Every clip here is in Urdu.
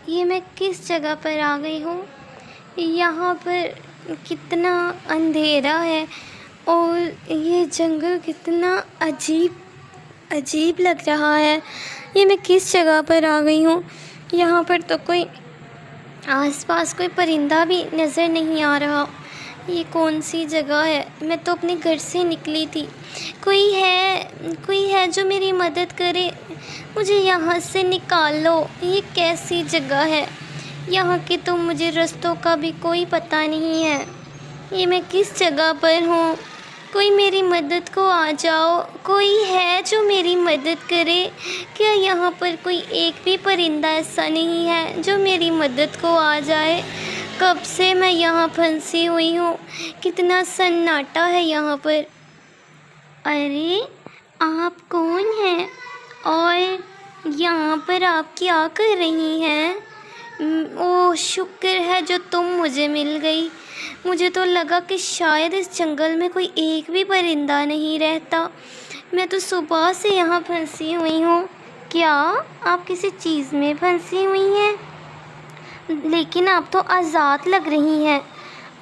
میں کس جگہ پر آ گئی ہوں؟ یہاں پر کتنا اندھیرا ہے اور یہ جنگل کتنا عجیب لگ رہا ہے۔ یہ میں کس جگہ پر آ گئی ہوں؟ یہاں پر تو کوئی آس پاس کوئی پرندہ بھی نظر نہیں آ رہا۔ یہ کون سی جگہ ہے؟ میں تو اپنے گھر سے نکلی تھی۔ کوئی ہے جو میری مدد کرے، مجھے یہاں سے نکال لو۔ یہ کیسی جگہ ہے؟ یہاں کے تو مجھے رستوں کا بھی کوئی پتہ نہیں ہے۔ یہ میں کس جگہ پر ہوں؟ کوئی میری مدد کو آ جاؤ۔ کوئی ہے جو میری مدد کرے؟ کیا یہاں پر کوئی ایک بھی پرندہ ایسا نہیں ہے جو میری مدد کو آ جائے؟ کب سے میں یہاں پھنسی ہوئی ہوں، کتنا سناٹا ہے یہاں پر۔ ارے آپ کون ہیں اور یہاں پر آپ کیا کر رہی ہیں؟ شکر ہے جو تم مجھے مل گئی۔ مجھے تو لگا کہ شاید اس جنگل میں کوئی ایک بھی پرندہ نہیں رہتا۔ میں تو صبح سے یہاں پھنسی ہوئی ہوں۔ کیا آپ کسی چیز میں پھنسی ہوئی ہیں؟ لیکن آپ تو آزاد لگ رہی ہیں۔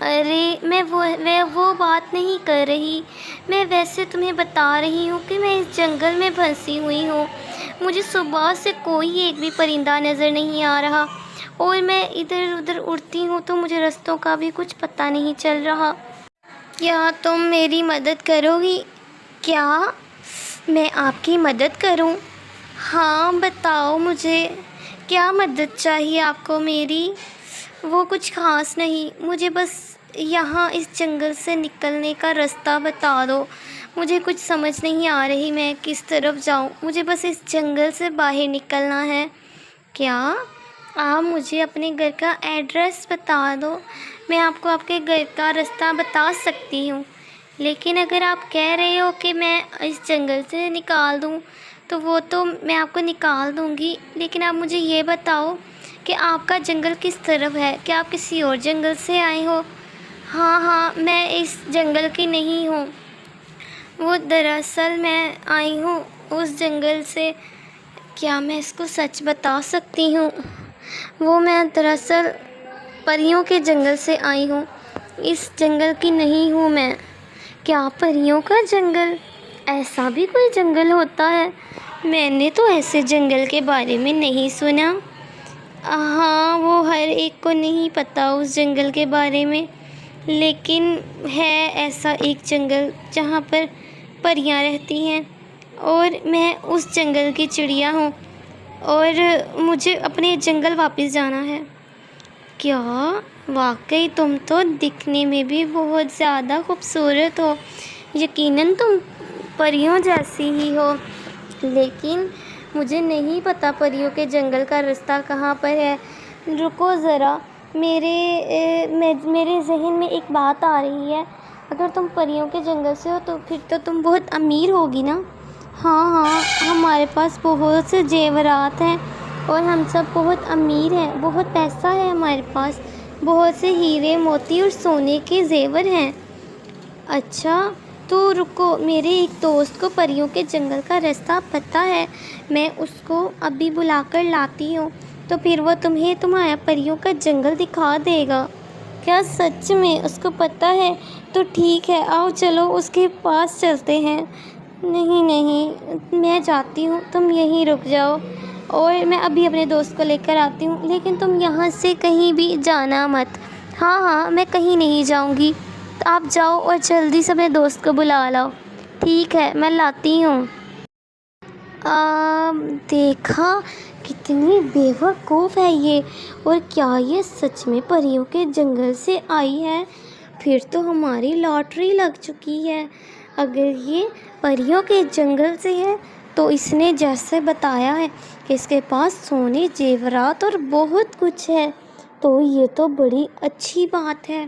ارے میں وہ بات نہیں کر رہی، میں ویسے تمہیں بتا رہی ہوں کہ میں اس جنگل میں پھنسی ہوئی ہوں۔ مجھے صبح سے کوئی ایک بھی پرندہ نظر نہیں آ رہا اور میں ادھر ادھر اڑتی ہوں تو مجھے رستوں کا بھی کچھ پتہ نہیں چل رہا۔ کیا تم میری مدد کرو گی؟ کیا میں آپ کی مدد کروں؟ ہاں بتاؤ مجھے، کیا مدد چاہیے آپ کو میری؟ وہ کچھ خاص نہیں، مجھے بس یہاں اس جنگل سے نکلنے کا رستہ بتا دو۔ مجھے کچھ سمجھ نہیں آ رہی میں کس طرف جاؤں، مجھے بس اس جنگل سے باہر نکلنا ہے۔ کیا آپ مجھے اپنے گھر کا ایڈریس بتا دو، میں آپ کو آپ کے گھر کا رستہ بتا سکتی ہوں۔ لیکن اگر آپ کہہ رہے ہو کہ میں اس جنگل سے نکال دوں تو وہ تو میں آپ کو نکال دوں گی، لیکن آپ مجھے یہ بتاؤ کہ آپ کا جنگل کس طرف ہے؟ کیا آپ کسی اور جنگل سے آئے ہو؟ ہاں میں اس جنگل کی نہیں ہوں، وہ دراصل میں آئی ہوں اس جنگل سے۔ کیا میں اس کو سچ بتا سکتی ہوں؟ وہ میں دراصل پریوں کے جنگل سے آئی ہوں، اس جنگل کی نہیں ہوں میں۔ کیا پریوں کا جنگل؟ ایسا بھی کوئی جنگل ہوتا ہے؟ میں نے تو ایسے جنگل کے بارے میں نہیں سنا۔ ہاں وہ ہر ایک کو نہیں پتہ اس جنگل کے بارے میں، لیکن ہے ایسا ایک جنگل جہاں پر پریاں رہتی ہیں اور میں اس جنگل کی چڑیا ہوں اور مجھے اپنے جنگل واپس جانا ہے۔ کیا واقعی تم تو دکھنے میں بھی بہت زیادہ خوبصورت ہو، یقیناً تم پریوں جیسی ہی ہو، لیکن مجھے نہیں پتہ پریوں کے جنگل کا رستہ کہاں پر ہے۔ رکو ذرا، میرے ذہن میں ایک بات آ رہی ہے۔ اگر تم پریوں کے جنگل سے ہو تو پھر تو تم بہت امیر ہوگی نا؟ ہاں ہمارے پاس بہت سے زیورات ہیں اور ہم سب بہت امیر ہیں، بہت پیسہ ہے ہمارے پاس، بہت سے ہیرے موتی اور سونے کے زیور ہیں۔ اچھا تو رکو، میرے ایک دوست کو پریوں کے جنگل کا راستہ پتہ ہے، میں اس کو ابھی بلا کر لاتی ہوں تو پھر وہ تمہیں تمہارا پریوں کا جنگل دکھا دے گا۔ کیا سچ میں اس کو پتہ ہے؟ تو ٹھیک ہے، آؤ چلو اس کے پاس چلتے ہیں۔ نہیں میں جاتی ہوں، تم یہیں رک جاؤ اور میں ابھی اپنے دوست کو لے کر آتی ہوں، لیکن تم یہاں سے کہیں بھی جانا مت۔ ہاں میں کہیں نہیں جاؤں گی، تو آپ جاؤ اور جلدی سے اپنے دوست کو بلا لاؤ۔ ٹھیک ہے میں لاتی ہوں۔ دیکھا کتنی بیوقوف ہے یہ، اور کیا یہ سچ میں پریوں کے جنگل سے آئی ہے؟ پھر تو ہماری لاٹری لگ چکی ہے۔ اگر یہ پریوں کے جنگل سے ہے تو اس نے جیسے بتایا ہے کہ اس کے پاس سونے زیورات اور بہت کچھ ہے، تو یہ تو بڑی اچھی بات ہے۔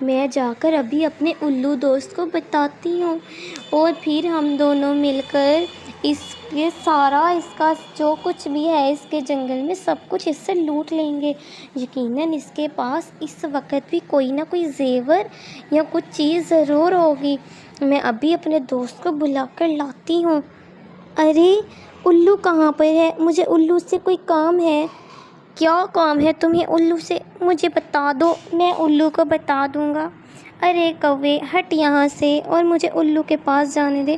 میں جا کر ابھی اپنے الو دوست کو بتاتی ہوں اور پھر ہم دونوں مل کر اس کا جو کچھ بھی ہے اس کے جنگل میں سب کچھ اس سے لوٹ لیں گے۔ یقیناً اس کے پاس اس وقت بھی کوئی نہ کوئی زیور یا کچھ چیز ضرور ہوگی۔ میں ابھی اپنے دوست کو بلا کر لاتی ہوں۔ ارے الو کہاں پر ہے؟ مجھے الو سے کوئی کام ہے۔ کیا کام ہے تمہیں الو سے؟ مجھے بتا دو، میں الو کو بتا دوں گا۔ ارے کوے، ہٹ یہاں سے اور مجھے الو کے پاس جانے دے۔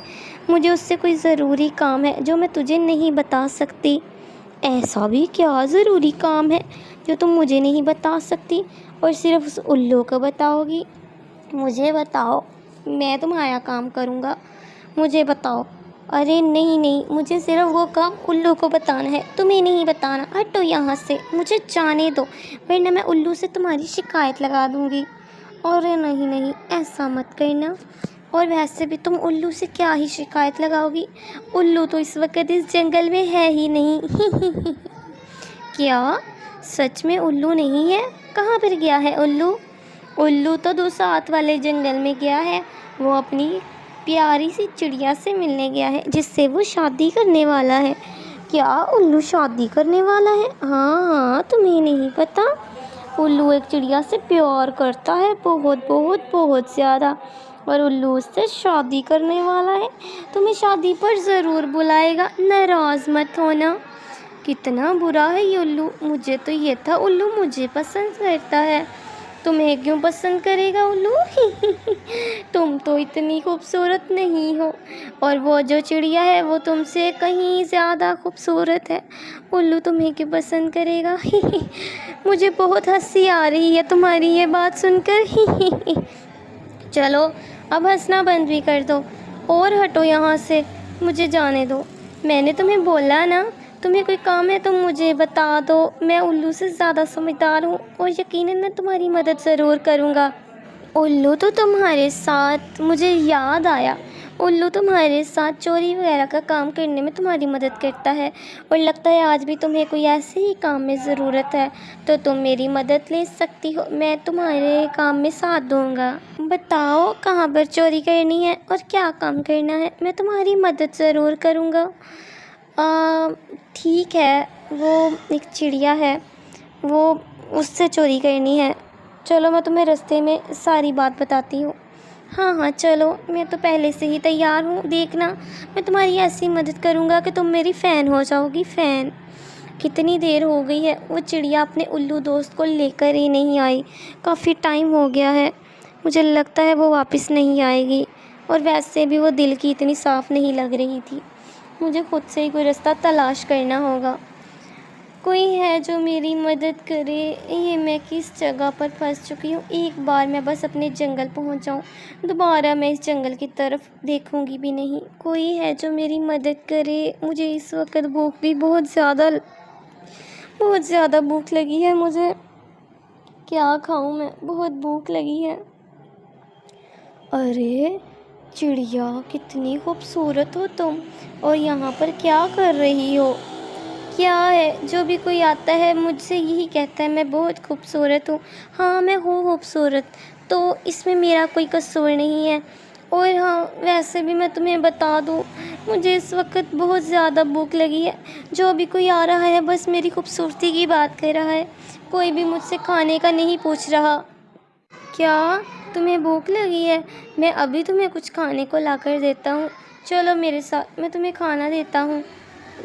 مجھے اس سے کوئی ضروری کام ہے جو میں تجھے نہیں بتا سکتی۔ ایسا بھی کیا ضروری کام ہے جو تم مجھے نہیں بتا سکتی اور صرف اس الو کو بتاؤ گی؟ مجھے بتاؤ، میں تمہارا کام کروں گا، مجھے بتاؤ۔ ارے نہیں نہیں، مجھے صرف وہ کام الو کو بتانا ہے، تمہیں نہیں بتانا۔ ہٹو یہاں سے، مجھے جانے دو ورنہ میں الو سے تمہاری شکایت لگا دوں گی۔ ارے نہیں نہیں، ایسا مت کرنا۔ اور ویسے بھی تم الو سے کیا ہی شکایت لگاؤ گی؟ الو تو اس وقت اس جنگل میں ہے ہی نہیں۔ کیا سچ میں الو نہیں ہے؟ کہاں پر گیا ہے الو؟ الو تو ساتھ والے جنگل میں گیا ہے، وہ اپنی پیاری سی چڑیا سے ملنے گیا ہے جس سے وہ شادی کرنے والا ہے۔ کیا الو شادی کرنے والا ہے؟ ہاں ہاں، تمہیں نہیں پتہ؟ الو ایک چڑیا سے پیار کرتا ہے، بہت بہت بہت زیادہ، اور الو اس سے شادی کرنے والا ہے۔ تمہیں شادی پر ضرور بلائے گا، ناراض مت ہونا۔ کتنا برا ہے یہ الو، مجھے تو یہ تھا الو مجھے پسند کرتا ہے۔ تمہیں کیوں پسند کرے گا الو؟ تم تو اتنی خوبصورت نہیں ہو، اور وہ جو چڑیا ہے وہ تم سے کہیں زیادہ خوبصورت ہے، الو تمہیں کیوں پسند کرے گا؟ مجھے بہت ہنسی آ رہی ہے تمہاری یہ بات سن کر۔ چلو اب ہنسنا بند بھی کر دو اور ہٹو یہاں سے، مجھے جانے دو۔ میں نے تمہیں بولا نا، تمہیں کوئی کام ہے تو مجھے بتا دو، میں الو سے زیادہ سمجھدار ہوں اور یقیناً میں تمہاری مدد ضرور کروں گا۔ الو تو تمہارے ساتھ، مجھے یاد آیا، الو تمہارے ساتھ چوری وغیرہ کا کام کرنے میں تمہاری مدد کرتا ہے، اور لگتا ہے آج بھی تمہیں کوئی ایسے ہی کام میں ضرورت ہے، تو تم میری مدد لے سکتی ہو، میں تمہارے کام میں ساتھ دوں گا۔ بتاؤ کہاں پر چوری کرنی ہے اور کیا کام کرنا ہے، میں تمہاری مدد ضرور کروں گا۔ ٹھیک ہے، وہ ایک چڑیا ہے، وہ اس سے چوری کرنی ہے، چلو میں تمہیں رستے میں ساری بات بتاتی ہوں۔ ہاں ہاں چلو، میں تو پہلے سے ہی تیار ہوں، دیکھنا میں تمہاری ایسی مدد کروں گا کہ تم میری فین ہو جاؤ گی، فین۔ کتنی دیر ہو گئی ہے، وہ چڑیا اپنے الو دوست کو لے کر ہی نہیں آئی، کافی ٹائم ہو گیا ہے، مجھے لگتا ہے وہ واپس نہیں آئے گی، اور ویسے بھی وہ دل کی اتنی صاف نہیں لگ رہی تھی، مجھے خود سے ہی کوئی رستہ تلاش کرنا ہوگا۔ کوئی ہے جو میری مدد کرے، یہ میں کس جگہ پر پھنس چکی ہوں، ایک بار میں بس اپنے جنگل پہنچ جاؤں، دوبارہ میں اس جنگل کی طرف دیکھوں گی بھی نہیں۔ کوئی ہے جو میری مدد کرے، مجھے اس وقت بھوک بھی بہت زیادہ بھوک لگی ہے، مجھے کیا کھاؤں میں، بہت بھوک لگی ہے۔ ارے چڑیا، کتنی خوبصورت ہو تم، اور یہاں پر کیا کر رہی ہو؟ کیا ہے، جو بھی کوئی آتا ہے مجھ سے یہی کہتا ہے میں بہت خوبصورت ہوں۔ ہاں میں ہوں خوبصورت، تو اس میں میرا کوئی قصور نہیں ہے، اور ہاں ویسے بھی میں تمہیں بتا دوں، مجھے اس وقت بہت زیادہ بھوک لگی ہے، جو بھی کوئی آ رہا ہے بس میری خوبصورتی کی بات کر رہا ہے، کوئی بھی مجھ سے کھانے کا نہیں پوچھ رہا۔ کیا تمہیں بھوک لگی ہے؟ میں ابھی تمہیں کچھ کھانے کو لا کر دیتا ہوں، چلو میرے ساتھ، میں تمہیں کھانا دیتا ہوں۔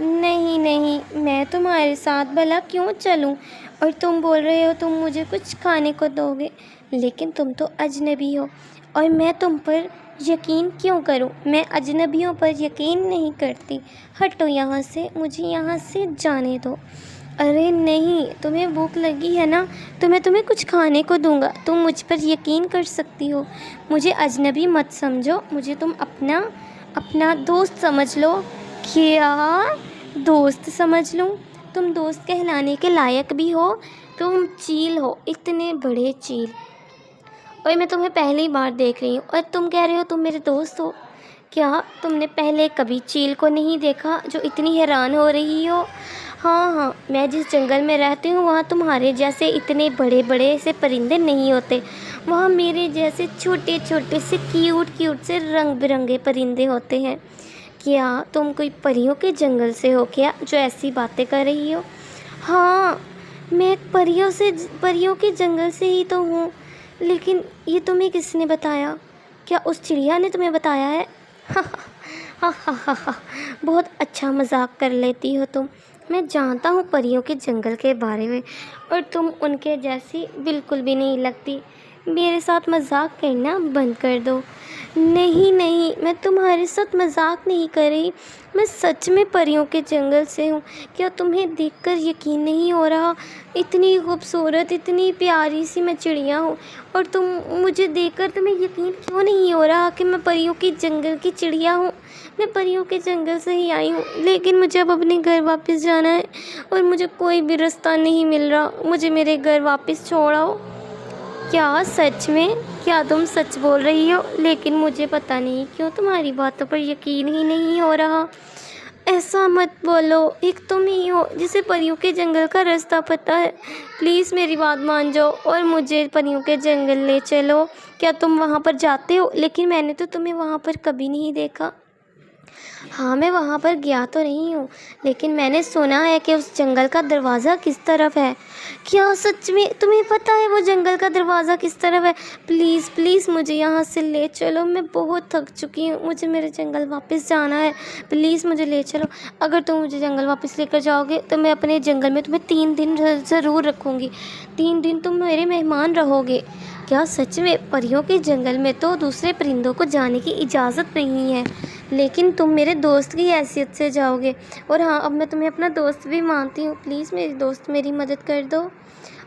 نہیں نہیں، میں تمہارے ساتھ بھلا کیوں چلوں، اور تم بول رہے ہو تم مجھے کچھ کھانے کو دو گے، لیکن تم تو اجنبی ہو، اور میں تم پر یقین کیوں کروں، میں اجنبیوں پر یقین نہیں کرتی، ہٹو یہاں سے، مجھے یہاں سے جانے دو۔ ارے نہیں، تمہیں بھوک لگی ہے نا، تو میں تمہیں کچھ کھانے کو دوں گا، تم مجھ پر یقین کر سکتی ہو، مجھے اجنبی مت سمجھو، مجھے تم اپنا دوست سمجھ لو۔ کیا دوست سمجھ لوں؟ تم دوست کہلانے کے لائق بھی ہو، تم چیل ہو، اتنے بڑے چیل، اور میں تمہیں پہلی بار دیکھ رہی ہوں، اور تم کہہ رہے ہو تم میرے دوست ہو؟ کیا تم نے پہلے کبھی چیل کو نہیں دیکھا جو اتنی حیران ہو رہی ہو؟ ہاں، میں جس جنگل میں رہتی ہوں وہاں تمہارے جیسے اتنے بڑے بڑے سے پرندے نہیں ہوتے، وہاں میرے جیسے چھوٹے چھوٹے سے کیوٹ سے رنگ برنگے پرندے ہوتے ہیں۔ کیا تم کوئی پریوں کے جنگل سے ہو کیا جو ایسی باتیں کر رہی ہو؟ ہاں میں پریوں کے جنگل سے ہی تو ہوں، لیکن یہ تمہیں کس نے بتایا؟ کیا اس چڑیا نے تمہیں بتایا ہے؟ ہاں ہاں ہاں ہاں، بہت اچھا مذاق کر لیتی ہو تم۔ میں جانتا ہوں پریوں کے جنگل کے بارے میں، اور تم ان کے جیسی بالکل بھی نہیں لگتی۔ میرے ساتھ مذاق کرنا بند کر دو۔ نہیں نہیں، میں تمہارے ساتھ مذاق نہیں کر رہی، میں سچ میں پریوں کے جنگل سے ہوں۔ کیا تمہیں دیکھ کر یقین نہیں ہو رہا؟ اتنی خوبصورت، اتنی پیاری سی میں چڑیا ہوں، اور مجھے دیکھ کر تمہیں یقین کیوں نہیں ہو رہا کہ میں پریوں کے جنگل کی چڑیا ہوں؟ میں پریوں کے جنگل سے ہی آئی ہوں، لیکن مجھے اب اپنے گھر واپس جانا ہے، اور مجھے کوئی بھی راستہ نہیں مل رہا۔ مجھے میرے گھر واپس چھوڑاؤ۔ کیا سچ میں؟ کیا تم سچ بول رہی ہو؟ لیکن مجھے پتہ نہیں کیوں تمہاری باتوں پر یقین ہی نہیں ہو رہا۔ ایسا مت بولو، ایک تم ہی ہو جسے پریوں کے جنگل کا راستہ پتہ ہے۔ پلیز میری بات مان جاؤ اور مجھے پریوں کے جنگل لے چلو۔ کیا تم وہاں پر جاتے ہو؟ لیکن میں نے تو تمہیں وہاں پر کبھی نہیں دیکھا۔ ہاں، میں وہاں پر گیا تو نہیں ہوں، لیکن میں نے سنا ہے کہ اس جنگل کا دروازہ کس طرف ہے۔ کیا سچ میں تمہیں پتہ ہے وہ جنگل کا دروازہ کس طرف ہے؟ پلیز پلیز مجھے یہاں سے لے چلو، میں بہت تھک چکی ہوں، مجھے میرے جنگل واپس جانا ہے، پلیز مجھے لے چلو۔ اگر تم مجھے جنگل واپس لے کر جاؤ گے تو میں اپنے جنگل میں تمہیں 3 دن ضرور رکھوں گی، 3 دن تم میرے مہمان رہو گے۔ کیا سچ میں؟ پریوں کے جنگل میں تو دوسرے پرندوں کو جانے کی اجازت نہیں ہے، لیکن تم میرے دوست کی حیثیت سے جاؤ گے، اور ہاں، اب میں تمہیں اپنا دوست بھی مانتی ہوں، پلیز میری دوست میری مدد کر دو۔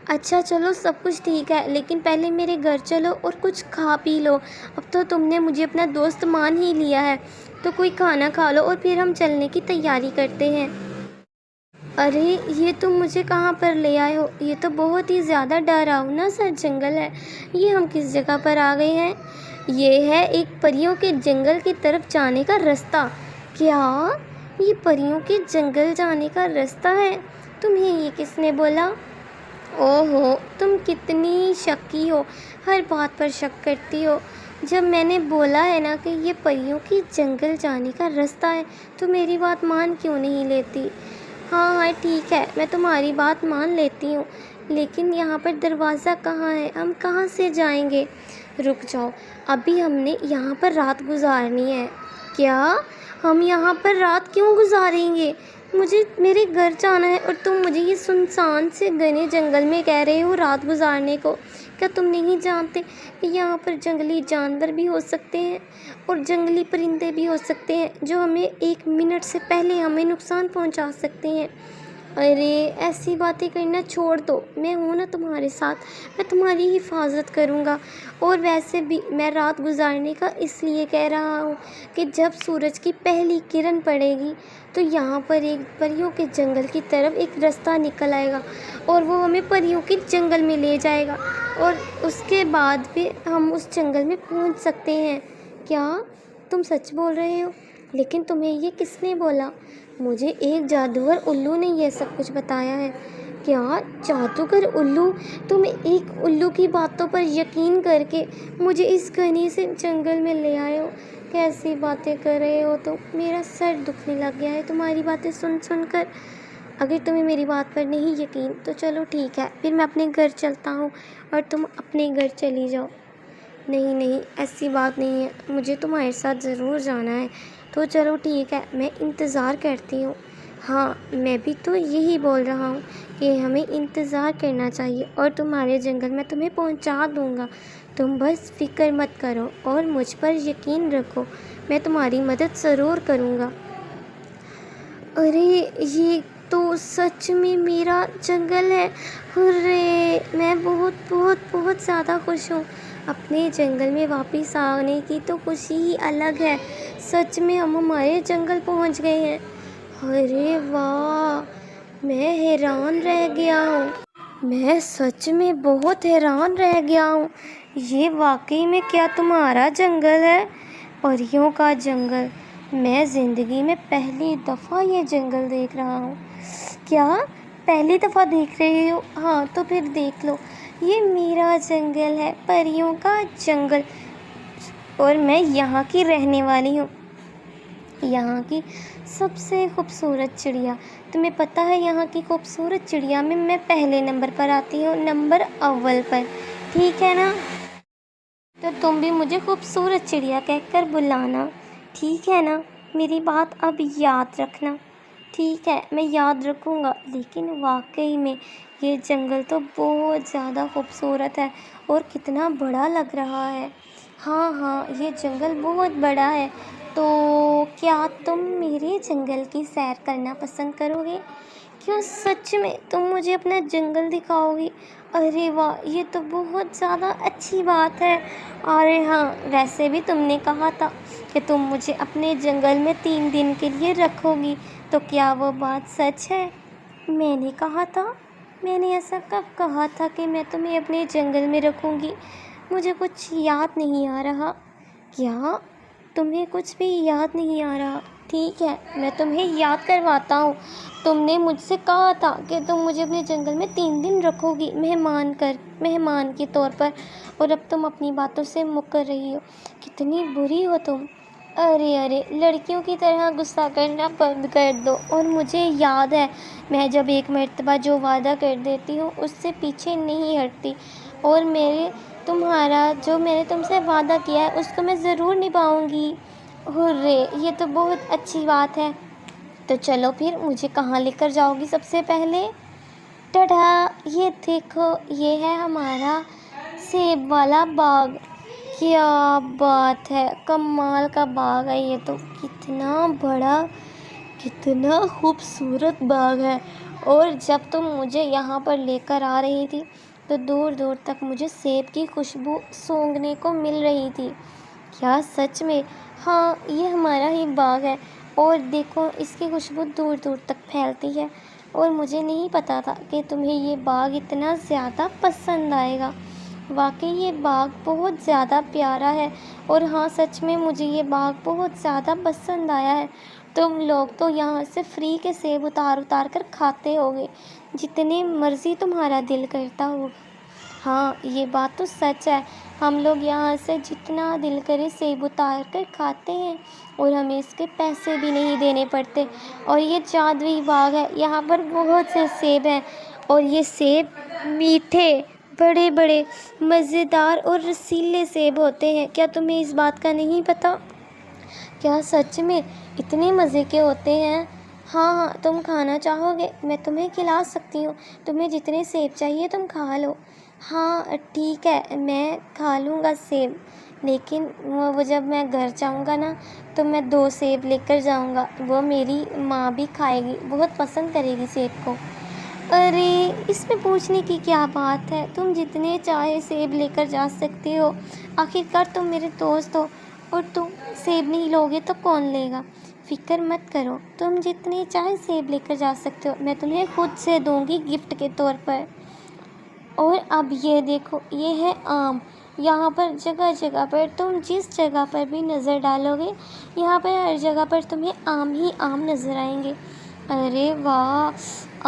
اچھا چلو، سب کچھ ٹھیک ہے، لیکن پہلے میرے گھر چلو اور کچھ کھا پی لو۔ اب تو تم نے مجھے اپنا دوست مان ہی لیا ہے، تو کوئی کھانا کھا لو اور پھر ہم چلنے کی تیاری کرتے ہیں۔ ارے یہ تم مجھے کہاں پر لے آئے ہو؟ یہ تو بہت ہی زیادہ ڈراؤنا سا جنگل ہے، یہ ہم کس جگہ پر آ گئے ہیں؟ یہ ہے ایک پریوں کے جنگل کی طرف جانے کا راستہ۔ کیا یہ پریوں کے جنگل جانے کا راستہ ہے؟ تمہیں یہ کس نے بولا؟ اوہو، تم کتنی شکی ہو، ہر بات پر شک کرتی ہو۔ جب میں نے بولا ہے نا کہ یہ پریوں کے جنگل جانے کا راستہ ہے، تو میری بات مان کیوں نہیں لیتی؟ ہاں ہاں ٹھیک ہے، میں تمہاری بات مان لیتی ہوں، لیکن یہاں پر دروازہ کہاں ہے؟ ہم کہاں سے جائیں گے؟ رک جاؤ، ابھی ہم نے یہاں پر رات گزارنی ہے۔ کیا؟ ہم یہاں پر رات کیوں گزاریں گے؟ مجھے میرے گھر جانا ہے، اور تم مجھے یہ سنسان سے گھنے جنگل میں کہہ رہے ہو رات گزارنے کو؟ کیا تم نہیں جانتے کہ یہاں پر جنگلی جانور بھی ہو سکتے ہیں، اور جنگلی پرندے بھی ہو سکتے ہیں، جو ہمیں 1 منٹ سے پہلے ہمیں نقصان پہنچا سکتے ہیں؟ ارے ایسی باتیں کرنا چھوڑ دو، میں ہوں نا تمہارے ساتھ، میں تمہاری حفاظت کروں گا۔ اور ویسے بھی میں رات گزارنے کا اس لیے کہہ رہا ہوں کہ جب سورج کی پہلی کرن پڑے گی تو یہاں پر ایک پریوں کے جنگل کی طرف ایک راستہ نکل آئے گا، اور وہ ہمیں پریوں کے جنگل میں لے جائے گا، اور اس کے بعد بھی ہم اس جنگل میں پہنچ سکتے ہیں۔ کیا تم سچ بول رہے ہو؟ لیکن تمہیں یہ کس نے بولا؟ مجھے ایک جادوگر الو نے یہ سب کچھ بتایا ہے۔ کیا جادوگر الو؟ تم ایک الو کی باتوں پر یقین کر کے مجھے اس گھنے سے جنگل میں لے آئے ہو؟ کیسی باتیں کر رہے ہو تم؟ میرا سر دکھنے لگ گیا ہے تمہاری باتیں سن سن کر۔ اگر تمہیں میری بات پر نہیں یقین تو چلو ٹھیک ہے، پھر میں اپنے گھر چلتا ہوں اور تم اپنے گھر چلی جاؤ۔ نہیں نہیں، ایسی بات نہیں ہے، مجھے تمہارے ساتھ ضرور جانا ہے، تو چلو ٹھیک ہے، میں انتظار کرتی ہوں۔ ہاں، میں بھی تو یہی بول رہا ہوں کہ ہمیں انتظار کرنا چاہیے، اور تمہارے جنگل میں تمہیں پہنچا دوں گا۔ تم بس فکر مت کرو اور مجھ پر یقین رکھو، میں تمہاری مدد ضرور کروں گا۔ ارے یہ تو سچ میں میرا جنگل ہے، ہرے! میں بہت بہت بہت زیادہ خوش ہوں۔ اپنے جنگل میں واپس آنے کی تو خوشی ہی الگ ہے۔ سچ میں ہم ہمارے جنگل پہنچ گئے ہیں۔ ارے واہ، میں حیران رہ گیا ہوں، میں سچ میں بہت حیران رہ گیا ہوں۔ یہ واقعی میں کیا تمہارا جنگل ہے؟ پریوں کا جنگل؟ میں زندگی میں پہلی دفعہ یہ جنگل دیکھ رہا ہوں۔ کیا پہلی دفعہ دیکھ رہے ہو؟ ہاں تو پھر دیکھ لو، یہ میرا جنگل ہے، پریوں کا جنگل، اور میں یہاں کی رہنے والی ہوں، یہاں کی سب سے خوبصورت چڑیا۔ تمہیں پتہ ہے یہاں کی خوبصورت چڑیا میں پہلے نمبر پر آتی ہوں، نمبر اول پر، ٹھیک ہے نا؟ تو تم بھی مجھے خوبصورت چڑیا کہہ کر بلانا، ٹھیک ہے نا؟ میری بات اب یاد رکھنا۔ ٹھیک ہے، میں یاد رکھوں گا، لیکن واقعی میں یہ جنگل تو بہت زیادہ خوبصورت ہے اور کتنا بڑا لگ رہا ہے۔ ہاں ہاں، یہ جنگل بہت بڑا ہے۔ تو کیا تم میرے جنگل کی سیر کرنا پسند کرو گے؟ کیا سچ میں تم مجھے اپنا جنگل دکھاؤ گی؟ ارے واہ، یہ تو بہت زیادہ اچھی بات ہے۔ ارے ہاں، ویسے بھی تم نے کہا تھا کہ تم مجھے اپنے جنگل میں 3 دن کے لیے رکھو گی، تو کیا وہ بات سچ ہے؟ میں نے کہا تھا؟ میں نے ایسا کب کہا تھا کہ میں تمہیں اپنے جنگل میں رکھوں گی؟ مجھے کچھ یاد نہیں آ رہا۔ کیا تمہیں کچھ بھی یاد نہیں آ رہا؟ ٹھیک ہے، میں تمہیں یاد کرواتا ہوں۔ تم نے مجھ سے کہا تھا کہ تم مجھے اپنے جنگل میں 3 دن رکھو گی مہمان کے طور پر، اور اب تم اپنی باتوں سے مکر رہی ہو۔ کتنی بری ہو تم۔ ارے ارے، لڑکیوں کی طرح غصہ کرنا بند کر دو، اور مجھے یاد ہے میں جب ایک مرتبہ جو وعدہ کر دیتی ہوں اس سے پیچھے نہیں ہٹتی، اور میں نے تم سے وعدہ کیا ہے اس کو میں ضرور نبھاؤں گی۔ ہرے، یہ تو بہت اچھی بات ہے۔ تو چلو پھر، مجھے کہاں لے کر جاؤ گی سب سے پہلے؟ ٹڈا، یہ دیکھو، یہ ہے ہمارا سیب والا باغ۔ کیا بات ہے، کمال کا باغ ہے یہ تو۔ کتنا بڑا، کتنا خوبصورت باغ ہے۔ اور جب تم مجھے یہاں پر لے کر آ رہی تھی تو دور دور تک مجھے سیب کی خوشبو سونگھنے کو مل رہی تھی۔ کیا سچ میں؟ ہاں، یہ ہمارا ہی باغ ہے، اور دیکھو اس کی خوشبو دور دور تک پھیلتی ہے، اور مجھے نہیں پتا تھا کہ تمہیں یہ باغ اتنا زیادہ پسند آئے گا۔ واقعی یہ باغ بہت زیادہ پیارا ہے، اور ہاں سچ میں مجھے یہ باغ بہت زیادہ پسند آیا ہے۔ تم لوگ تو یہاں سے فری کے سیب اتار اتار کر کھاتے ہوگے، جتنے مرضی تمہارا دل کرتا ہوگا۔ ہاں، یہ بات تو سچ ہے، ہم لوگ یہاں سے جتنا دل کرے سیب اتار کر کھاتے ہیں، اور ہمیں اس کے پیسے بھی نہیں دینے پڑتے۔ اور یہ جادوئی باغ ہے، یہاں پر بہت سے سیب ہیں، اور یہ سیب میٹھے، بڑے بڑے، مزیدار اور رسیلے سیب ہوتے ہیں۔ کیا تمہیں اس بات کا نہیں پتا؟ کیا سچ میں اتنے مزے کے ہوتے ہیں؟ ہاں ہاں، تم کھانا چاہو گے میں تمہیں کھلا سکتی ہوں، تمہیں جتنے سیب چاہیے تم کھا لو۔ ہاں ٹھیک ہے، میں کھا لوں گا سیب، لیکن وہ جب میں گھر جاؤں گا نا تو میں 2 سیب لے کر جاؤں گا، وہ میری ماں بھی کھائے گی، بہت پسند کرے گی سیب کو۔ ارے، اس میں پوچھنے کی کیا بات ہے، تم جتنے چاہے سیب لے کر جا سکتے ہو، آخرکار تم میرے دوست ہو، اور تم سیب نہیں لوگے تو کون لے گا؟ فکر مت کرو، تم جتنے چاہے سیب لے کر جا سکتے ہو، میں تمہیں خود سے دوں گی گفٹ کے طور پر۔ اور اب یہ دیکھو، یہ ہے آم۔ یہاں پر جگہ جگہ پر، تم جس جگہ پر بھی نظر ڈالو گے، یہاں پر ہر جگہ پر تمہیں آم ہی آم نظر آئیں گے۔ ارے واہ،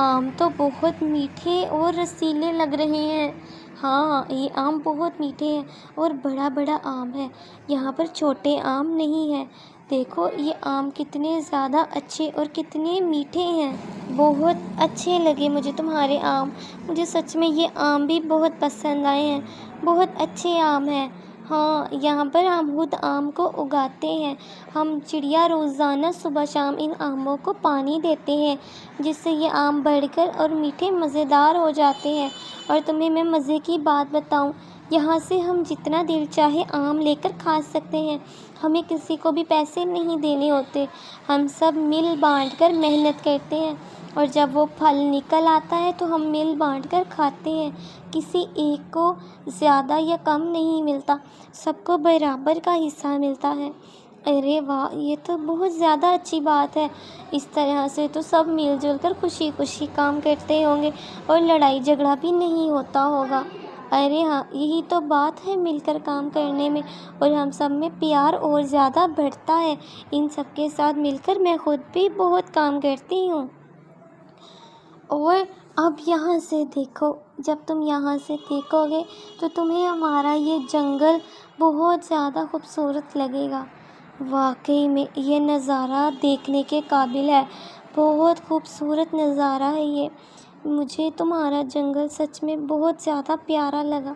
آم تو بہت میٹھے اور رسیلے لگ رہے ہیں۔ ہاں، یہ آم بہت میٹھے ہیں اور بڑا بڑا آم ہے، یہاں پر چھوٹے آم نہیں ہیں۔ دیکھو یہ آم کتنے زیادہ اچھے اور کتنے میٹھے ہیں۔ بہت اچھے لگے مجھے تمہارے آم، مجھے سچ میں یہ آم بھی بہت پسند آئے ہیں، بہت اچھے آم ہیں۔ ہاں، یہاں پر ہم خود آم کو اگاتے ہیں، ہم چڑیا روزانہ صبح شام ان آموں کو پانی دیتے ہیں، جس سے یہ آم بڑھ کر اور میٹھے مزیدار ہو جاتے ہیں۔ اور تمہیں میں مزے کی بات بتاؤں، یہاں سے ہم جتنا دل چاہے آم لے کر کھا سکتے ہیں، ہمیں کسی کو بھی پیسے نہیں دینے ہوتے، ہم سب مل بانٹ کر محنت کرتے ہیں، اور جب وہ پھل نکل آتا ہے تو ہم مل بانٹ کر کھاتے ہیں، کسی ایک کو زیادہ یا کم نہیں ملتا، سب کو برابر کا حصہ ملتا ہے۔ ارے واہ، یہ تو بہت زیادہ اچھی بات ہے، اس طرح سے تو سب مل جل کر خوشی خوشی کام کرتے ہوں گے، اور لڑائی جھگڑا بھی نہیں ہوتا ہوگا۔ ارے ہاں، یہی تو بات ہے مل کر کام کرنے میں، اور ہم سب میں پیار اور زیادہ بڑھتا ہے، ان سب کے ساتھ مل کر میں خود بھی بہت کام کرتی ہوں۔ اور اب یہاں سے دیکھو، جب تم یہاں سے دیکھو گے تو تمہیں ہمارا یہ جنگل بہت زیادہ خوبصورت لگے گا۔ واقعی میں یہ نظارہ دیکھنے کے قابل ہے، بہت خوبصورت نظارہ ہے یہ۔ مجھے تمہارا جنگل سچ میں بہت زیادہ پیارا لگا،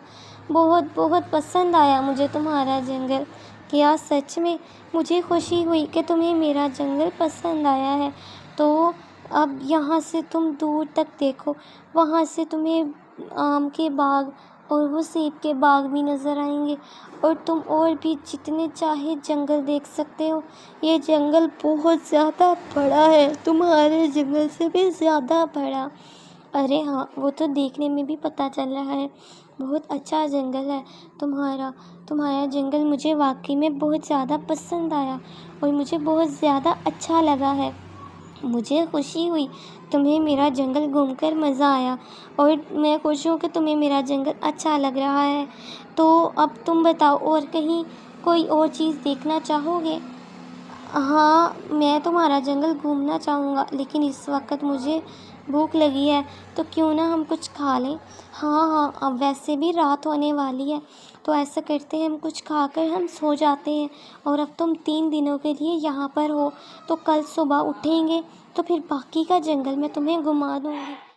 بہت بہت پسند آیا مجھے تمہارا جنگل۔ کیا سچ میں؟ مجھے خوشی ہوئی کہ تمہیں میرا جنگل پسند آیا ہے۔ تو اب یہاں سے تم دور تک دیکھو، وہاں سے تمہیں آم کے باغ اور وہ سیب کے باغ بھی نظر آئیں گے، اور تم اور بھی جتنے چاہے جنگل دیکھ سکتے ہو۔ یہ جنگل بہت زیادہ بڑا ہے، تمہارے جنگل سے بھی زیادہ بڑا۔ ارے ہاں، وہ تو دیکھنے میں بھی پتہ چل رہا ہے، بہت اچھا جنگل ہے تمہارا جنگل مجھے واقعی میں بہت زیادہ پسند آیا، اور مجھے بہت زیادہ اچھا لگا ہے۔ مجھے خوشی ہوئی، تمہیں میرا جنگل گھوم کر مزہ آیا، اور میں خوش ہوں کہ تمہیں میرا جنگل اچھا لگ رہا ہے۔ تو اب تم بتاؤ، اور کہیں کوئی اور چیز دیکھنا چاہو گے؟ ہاں، میں تمہارا جنگل گھومنا چاہوں گا، لیکن اس وقت مجھے بھوک لگی ہے، تو کیوں نہ ہم کچھ کھا لیں؟ ہاں، اب ویسے بھی رات ہونے والی ہے، تو ایسا کرتے ہیں ہم کچھ کھا کر ہم سو جاتے ہیں، اور اب تم 3 دنوں کے لیے یہاں پر ہو، تو کل صبح اٹھیں گے تو پھر باقی کا جنگل میں تمہیں گھما دوں گی۔